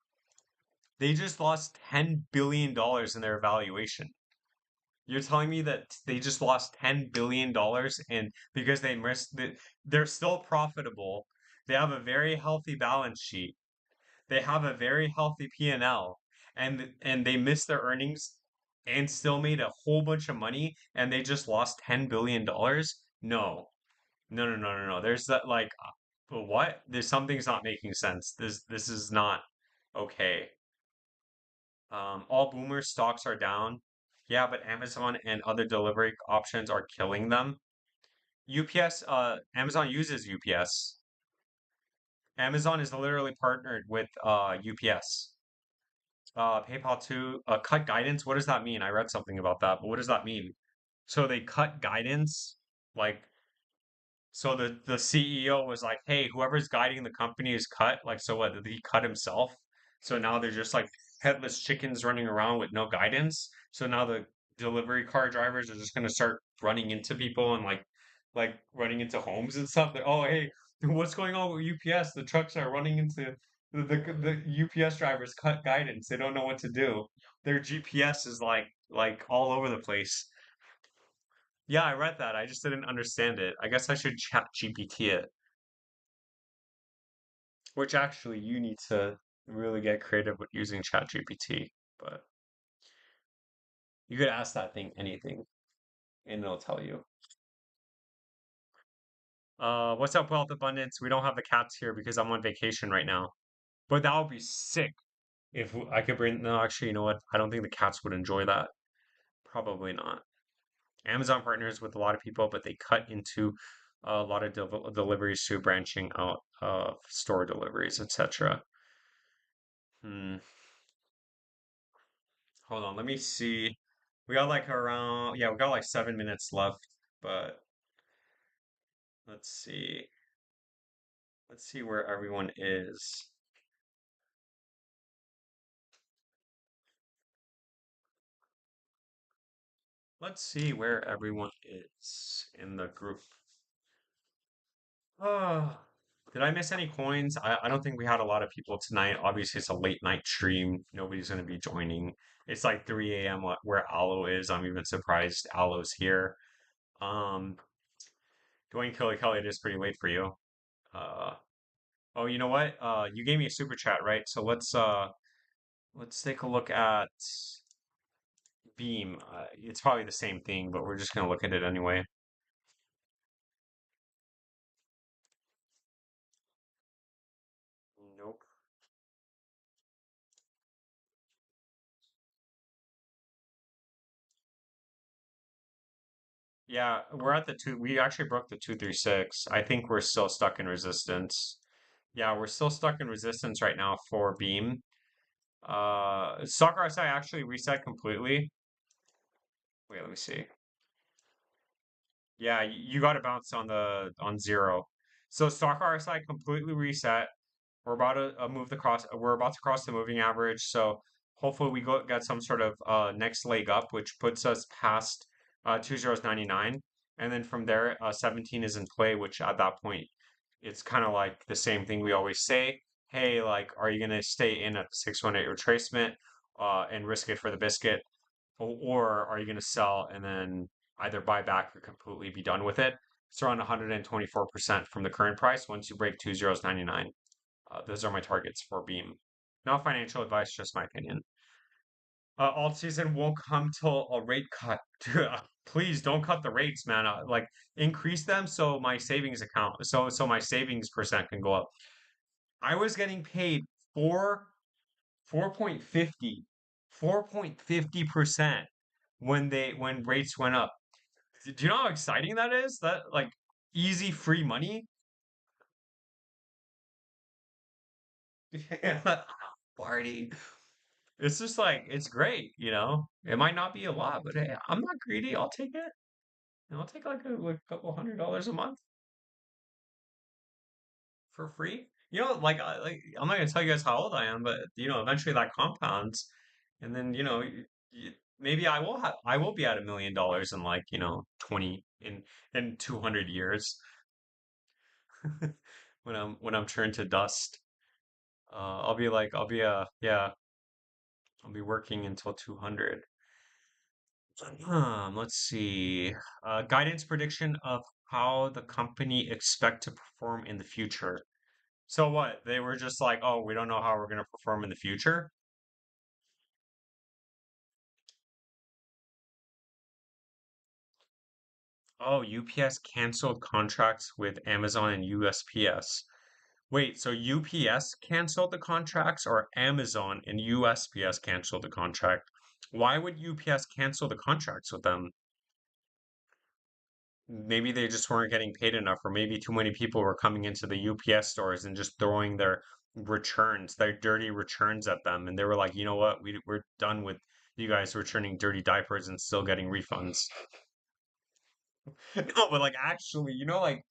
They just lost $10 billion in their valuation. You're telling me that they just lost $10 billion and because they missed they're still profitable. They have a very healthy balance sheet. They have a very healthy P&L and they missed their earnings and still made a whole bunch of money and they just lost $10 billion? No. No, no, no, no, no. There's that like what? There's something's not making sense. This is not okay. All boomer stocks are down. Yeah, but Amazon and other delivery options are killing them. UPS, Amazon uses UPS. Amazon is literally partnered with UPS. PayPal too. Cut guidance. What does that mean? I read something about that, but what does that mean? So they cut guidance, like so the CEO was like, "Hey, whoever's guiding the company is cut." Like, so what? Did he cut himself? So now they're just like headless chickens running around with no guidance. So now the delivery car drivers are just gonna start running into people and like running into homes and stuff. They're, oh, hey, what's going on with UPS? The trucks are running into the UPS drivers cut guidance. They don't know what to do. Their GPS is like all over the place. Yeah, I read that. I just didn't understand it. I guess I should chat GPT it. Which actually you need to really get creative with using chat GPT. But you could ask that thing anything and it'll tell you. What's up, Wealth Abundance? We don't have the cats here because I'm on vacation right now. But that would be sick if I could bring. No, actually, you know what? I don't think the cats would enjoy that. Probably not. Amazon partners with a lot of people, but they cut into a lot of deliveries to branching out of store deliveries, etc. Hmm. Hold on, let me see. We got like around, yeah, we got like 7 minutes left, but let's see. Let's see where everyone is. Let's see where everyone is in the group. Oh, did I miss any coins? I don't think we had a lot of people tonight. Obviously, it's a late night stream. Nobody's going to be joining. It's like 3 a.m. Where Aloe is. I'm even surprised Aloe's here. Um, Dwayne Kelly Kelly, it is pretty late for you. Uh, oh, you know what? You gave me a super chat, right? So let's take a look at Beam. It's probably the same thing, but we're just gonna look at it anyway. Nope. Yeah, we're at the two. We actually broke the 236. I think we're still stuck in resistance. Yeah, we're still stuck in resistance right now for Beam. Stock RSI actually reset completely. Wait, let me see. Yeah, you got to bounce on the on zero. So stock RSI completely reset. We're about to move the cross. We're about to cross the moving average. So hopefully we get some sort of next leg up, which puts us past 2099, and then from there 17 is in play. Which at that point, it's kind of like the same thing we always say. Hey, like, are you gonna stay in at the 618 retracement and risk it for the biscuit, or are you gonna sell and then either buy back or completely be done with it? It's around 124% from the current price once you break 2099. Those are my targets for Beam. Not financial advice, just my opinion. Alt season won't come till a rate cut. Please don't cut the rates, man. Like increase them so my savings account, so my savings percent can go up. I was getting paid 4 4.50 4.50% when rates went up. Do you know how exciting that is? That like easy free money? Party. It's just like it's great, you know. It might not be a lot, but hey, I'm not greedy. I'll take it. And I'll take like a couple $100 a month for free. You know, like I'm not gonna tell you guys how old I am, but you know, eventually that compounds, and then you know, maybe I will be at $1 million in like 20 in 200 years when I'm turned to dust. I'll be working until 200. Let's see. Guidance prediction of how the company expect to perform in the future. So what? They were just like, oh, we don't know how we're going to perform in the future. Oh, UPS canceled contracts with Amazon and USPS. Wait, so UPS canceled the contracts or Amazon and USPS canceled the contract? Why would UPS cancel the contracts with them? Maybe they just weren't getting paid enough, or maybe too many people were coming into the UPS stores and just throwing their dirty returns at them. And they were like, you know what? We're done with you guys returning dirty diapers and still getting refunds. No, but like actually, like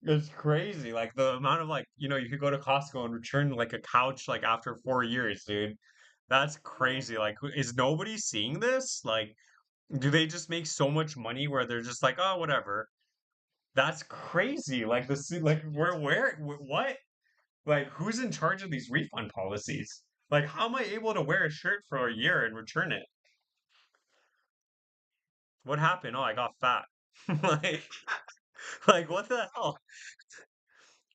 it's crazy. Like the amount of you could go to Costco and return like a couch like after 4 years, dude. That's crazy. Like, is nobody seeing this? Like, do they just make so much money where they're just like, oh, whatever? That's crazy. Like like what? Like, who's in charge of these refund policies? Like, how am I able to wear a shirt for a year and return it? What happened? Oh, I got fat. Like, like what the hell?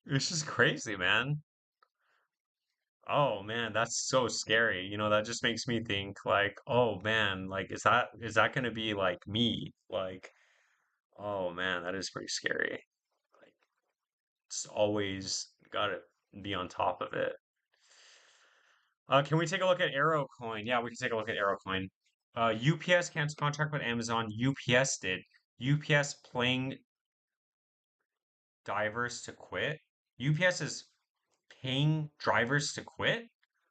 It's just crazy, man. Oh man, that's so scary. That just makes me think like, oh man, like is that gonna be like me? Like, oh man, that is pretty scary. Like, it's always gotta be on top of it. Can we take a look at Arrow Coin? Yeah, we can take a look at Arrow Coin. UPS canceled contract with Amazon. UPS did. UPS playing divers to quit. UPS is paying drivers to quit.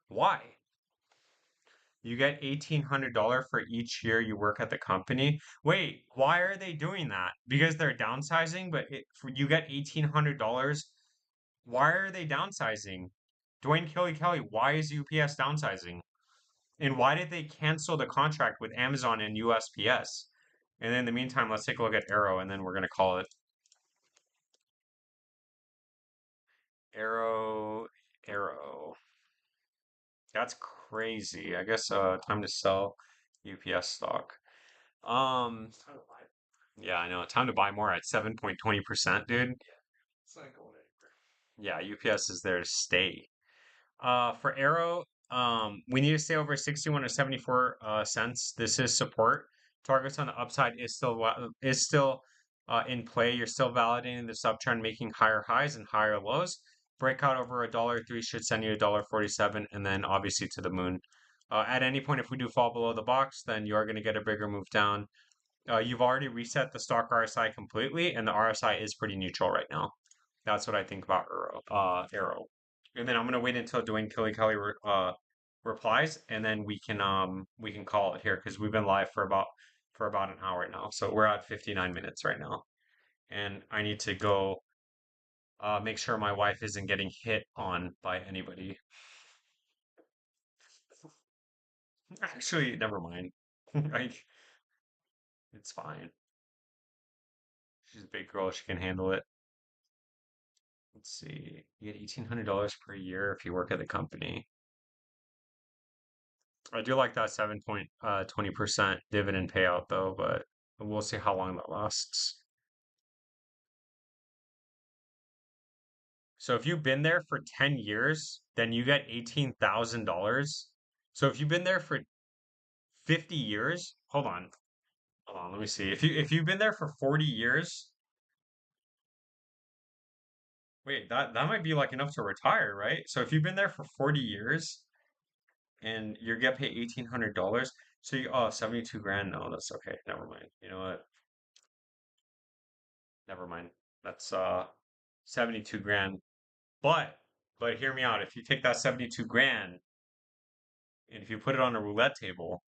Why? You get $1,800 for each year you work at the company. Wait, why are they doing that? Because they're downsizing, but you get $1,800. Why are they downsizing? Dwayne Kelly, why is UPS downsizing? And why did they cancel the contract with Amazon and USPS? And then in the meantime, let's take a look at Arrow, and then we're gonna call it Arrow. Arrow. That's crazy. I guess time to sell UPS stock. Um, yeah, I know. Time to buy more at 7.20%, dude. Yeah, UPS is there to stay. For Arrow, we need to stay over 61 or 74 cents. This is support. Targets on the upside is still in play. You're still validating this uptrend, making higher highs and higher lows. Breakout over $1.03 should send you to $1.47, and then obviously to the moon. At any point, if we do fall below the box, then you are going to get a bigger move down. You've already reset the stock RSI completely, and the RSI is pretty neutral right now. That's what I think about Arrow. And then I'm gonna wait until Dwayne replies, and then we can call it here because we've been live for about an hour now. So we're at 59 minutes right now, and I need to go make sure my wife isn't getting hit on by anybody. Actually, never mind. Like it's fine. She's a big girl. She can handle it. Let's see. You get $1,800 per year if you work at the company. I do like that 7.20% dividend payout though, but we'll see how long that lasts. So if you've been there for 10 years, then you get $18,000. So if you've been there for 50 years, hold on, let me see. If you've been there for 40 years, Wait, that might be like enough to retire, right? So if you've been there for 40 years and you get paid $1,800, so you, oh, 72 grand. No, that's okay. Never mind. You know what? Never mind. That's 72 grand. But but hear me out. If you take that 72 grand and if you put it on a roulette table,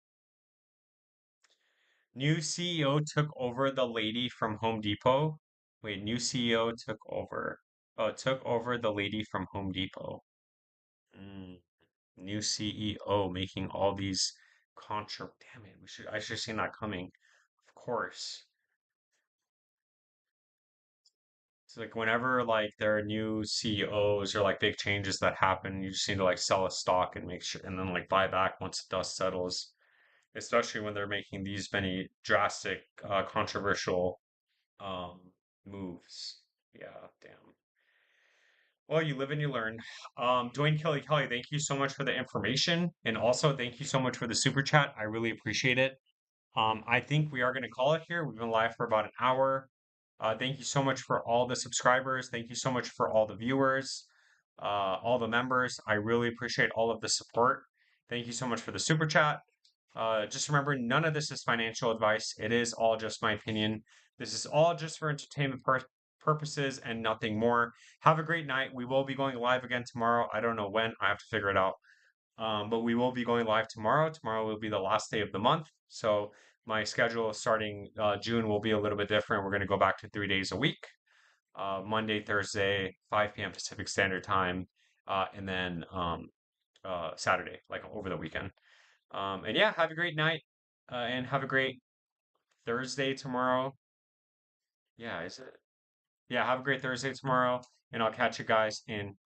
new CEO took over the lady from Home Depot. Wait, new CEO took over. Oh, took over the lady from Home Depot. Mm, new CEO making all these Damn it, I should have seen that coming. Of course. It's like whenever like there are new CEOs or like big changes that happen, you just need to like sell a stock and make sure and then like buy back once the dust settles. Especially when they're making these many drastic, controversial um moves. Yeah, damn. Well, you live and you learn. Dwayne Kelly, thank you so much for the information. And also thank you so much for the super chat. I really appreciate it. I think we are going to call it here. We've been live for about an hour. Thank you so much for all the subscribers. Thank you so much for all the viewers, all the members. I really appreciate all of the support. Thank you so much for the super chat. Just remember, none of this is financial advice. It is all just my opinion. This is all just for entertainment purposes and nothing more. Have a great night. We will be going live again tomorrow. I don't know when. I have to figure it out. But we will be going live tomorrow. Tomorrow will be the last day of the month. So my schedule starting June will be a little bit different. We're going to go back to 3 days a week. Monday, Thursday, 5 p.m. Pacific Standard Time, and then Saturday, like over the weekend. And yeah, have a great night, and have a great Thursday tomorrow. Yeah, is it? Yeah, have a great Thursday tomorrow, and I'll catch you guys in